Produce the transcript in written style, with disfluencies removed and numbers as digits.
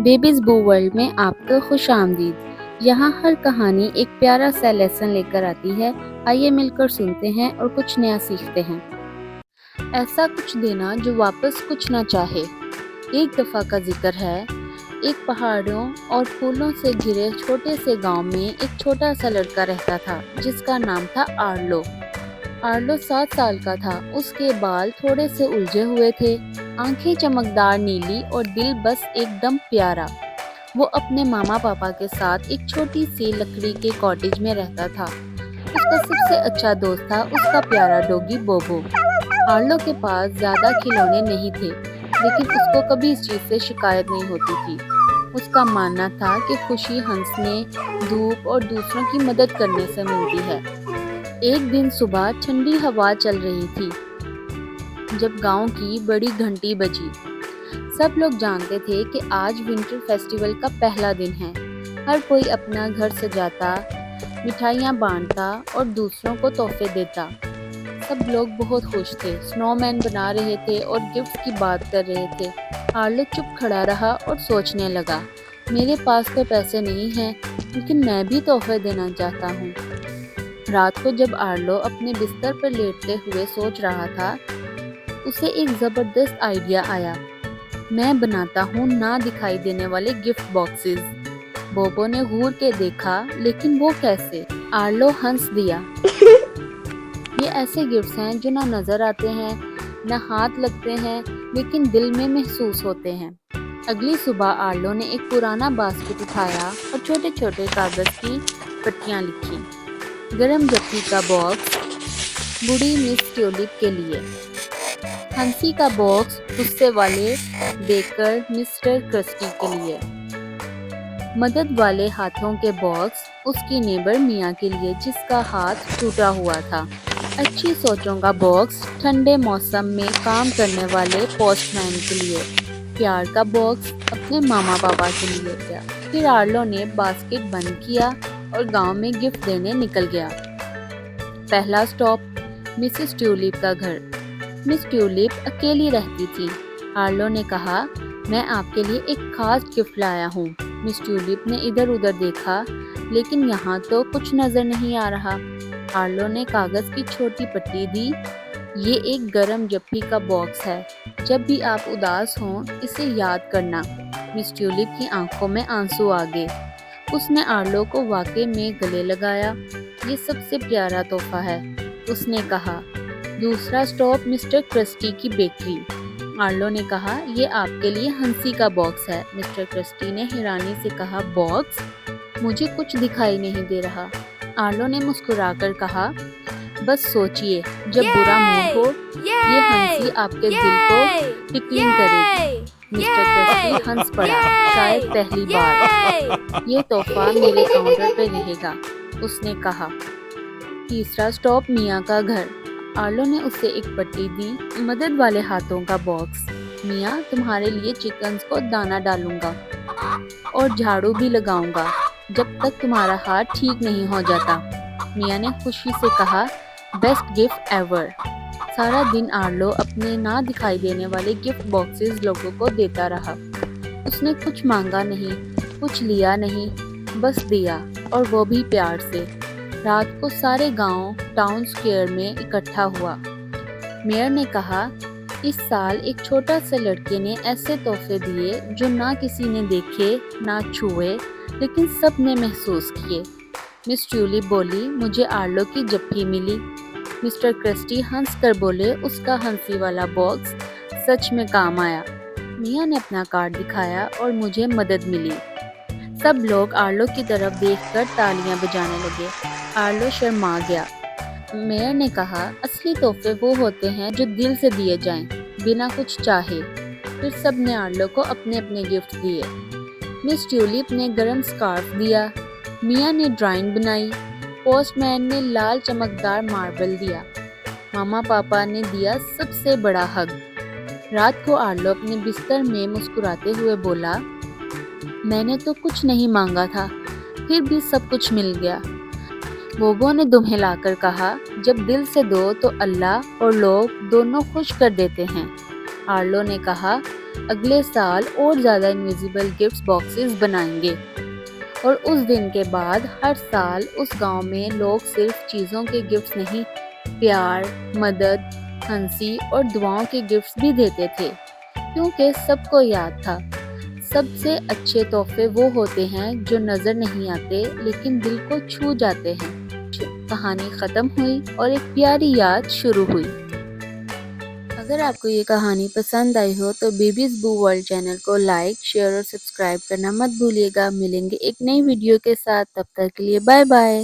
Babies बू world में आपका खुश आमदीद। यहाँ हर कहानी एक प्यारा सा लेसन लेकर आती है। आइए मिलकर सुनते हैं और कुछ नया सीखते हैं। ऐसा कुछ देना जो वापस कुछ ना चाहे। एक दफ़ा का जिक्र है, एक पहाड़ों और फूलों से घिरे छोटे से गांव में एक छोटा सा लड़का रहता था जिसका नाम था आर्लो। आर्लो 7 साल का था। उसके बाल थोड़े से उलझे हुए थे, आंखें चमकदार नीली और दिल बस एकदम प्यारा। वो अपने मामा पापा के साथ एक छोटी सी लकड़ी के कॉटेज में रहता था। उसका सबसे अच्छा दोस्त था उसका प्यारा डॉगी बोबो। आर्लो के पास ज्यादा खिलौने नहीं थे, लेकिन उसको कभी इस चीज से शिकायत नहीं होती थी। उसका मानना था कि खुशी हंसने, धूप और दूसरों की मदद करने से मिलती है। एक दिन सुबह ठंडी हवा चल रही थी जब गांव की बड़ी घंटी बजी। सब लोग जानते थे कि आज विंटर फेस्टिवल का पहला दिन है। हर कोई अपना घर सजाता, मिठाइयाँ बांटता और दूसरों को तोहफे देता। सब लोग बहुत खुश थे, स्नोमैन बना रहे थे और गिफ्ट की बात कर रहे थे। आर्लो चुप खड़ा रहा और सोचने लगा, मेरे पास तो पैसे नहीं हैं, लेकिन मैं भी तोहफे देना चाहता हूँ। रात को जब आर्लो अपने बिस्तर पर लेटते हुए सोच रहा था, उसे एक जबरदस्त आइडिया आया। मैं बनाता हूँ ना दिखाई देने वाले गिफ्ट बॉक्सेस। बोबो ने घूर के देखा, लेकिन वो कैसे? आर्लो हंस दिया। ये ऐसे गिफ्ट्स हैं जो ना नजर आते हैं, ना हाथ लगते हैं, लेकिन दिल में महसूस होते हैं। अगली सुबह आर्लो ने एक पुराना बास्केट उठाया और छोटे छोटे कागज की पट्टियाँ लिखी। गरम जप्पी का बॉक्स बूढ़ी मिस ट्यूलिप के लिए, हंसी का बॉक्स गुस्से वाले बेकर मिस्टर क्रस्टी के लिए, मदद वाले हाथों के बॉक्स उसकी नेबर मियाँ के लिए जिसका हाथ टूटा हुआ था, अच्छी सोचों का बॉक्स ठंडे मौसम में काम करने वाले पोस्टमैन के लिए, प्यार का बॉक्स अपने मामा पापा के लिए गया। फिर आर्लो ने बास्केट बंद किया और गांव में गिफ्ट देने निकल गया। पहला स्टॉप मिसेस ट्यूलिप का घर। मिस ट्यूलिप अकेली रहती थी। आर्लो ने कहा, मैं आपके लिए एक खास गिफ्ट लाया हूँ। मिस ट्यूलिप ने इधर उधर देखा, लेकिन यहाँ तो कुछ नजर नहीं आ रहा। आर्लो ने कागज की छोटी पट्टी दी। ये एक गरम जप्पी का बॉक्स है, जब भी आप उदास हों इसे याद करना। मिस ट्यूलिप की आंखों में आंसू आ गए। उसने आर्लो को वाकई में गले लगाया। ये सबसे प्यारा तोहफा है, उसने कहा। दूसरा स्टॉप मिस्टर क्रस्टी की बेकरी। आर्लो ने कहा, ये आपके लिए हंसी का बॉक्स है। मिस्टर क्रस्टी ने हैरानी से कहा, बॉक्स? मुझे कुछ दिखाई नहीं दे रहा। आर्लो ने मुस्कुराकर कहा, बस सोचिए, जब बुरा मूड हो, ये हंसी आपके दिल को टिकलिंग करेगी। मिस्टर क्रस्टी हंस पड़ा, शायद पहली बार। ये तोहफा मेरे काउंटर पे रहेगा, उसने कहा। तीसरा स्टॉप मियाँ का घर। आर्लो ने उसे एक पट्टी दी, मदद वाले हाथों का बॉक्स। मियाँ, तुम्हारे लिए चिकन्स को दाना डालूंगा और झाड़ू भी लगाऊंगा जब तक तुम्हारा हाथ ठीक नहीं हो जाता। मियाँ ने खुशी से कहा, बेस्ट गिफ्ट एवर। सारा दिन आर्लो अपने ना दिखाई देने वाले गिफ्ट बॉक्सेस लोगों को देता रहा। उसने कुछ मांगा नहीं, कुछ लिया नहीं, बस दिया, और वो भी प्यार से। रात को सारे गांव टाउन स्क्वायर में इकट्ठा हुआ। मेयर ने कहा, इस साल एक छोटा सा लड़के ने ऐसे तोहफे दिए जो ना किसी ने देखे, ना छुए, लेकिन सब ने महसूस किए। मिस ट्यूलिप बोली, मुझे आर्लो की जप्पी मिली। मिस्टर क्रस्टी हंस कर बोले, उसका हंसी वाला बॉक्स सच में काम आया। मियाँ ने अपना कार्ड दिखाया और मुझे मदद मिली। सब लोग आर्लो की तरफ देखकर तालियां बजाने लगे। आर्लो शर्मा गया। मेयर ने कहा, असली तोहफे वो होते हैं जो दिल से दिए जाएं, बिना कुछ चाहे। फिर सब ने आर्लो को अपने अपने गिफ्ट दिए। मिस ट्यूलिप ने गरम स्कार्फ दिया, मियाँ ने ड्राइंग बनाई, पोस्टमैन ने लाल चमकदार मार्बल दिया, मामा पापा ने दिया सबसे बड़ा हग। रात को आर्लो अपने बिस्तर में मुस्कुराते हुए बोला, मैंने तो कुछ नहीं मांगा था, फिर भी सब कुछ मिल गया। बोबो ने दुम हिलाकर कहा, जब दिल से दो तो अल्लाह और लोग दोनों खुश कर देते हैं। आर्लो ने कहा, اگلے سال اور زیادہ انویزیبل گفٹس باکسز بنائیں گے، اور اس دن کے بعد ہر سال اس گاؤں میں لوگ صرف چیزوں کے گفٹس نہیں، پیار، مدد، ہنسی اور دعاؤں کے گفٹس بھی دیتے تھے، کیونکہ سب کو یاد تھا سب سے اچھے تحفے وہ ہوتے ہیں جو نظر نہیں آتے لیکن دل کو چھو جاتے ہیں۔ کہانی ختم ہوئی اور ایک پیاری یاد شروع ہوئی۔ اگر آپ کو یہ کہانی پسند آئی ہو تو بیبیز بو ورلڈ چینل کو لائک، شیئر اور سبسکرائب کرنا مت بھولیے گا۔ ملیں گے ایک نئی ویڈیو کے ساتھ، تب تک کے لیے بائے بائے۔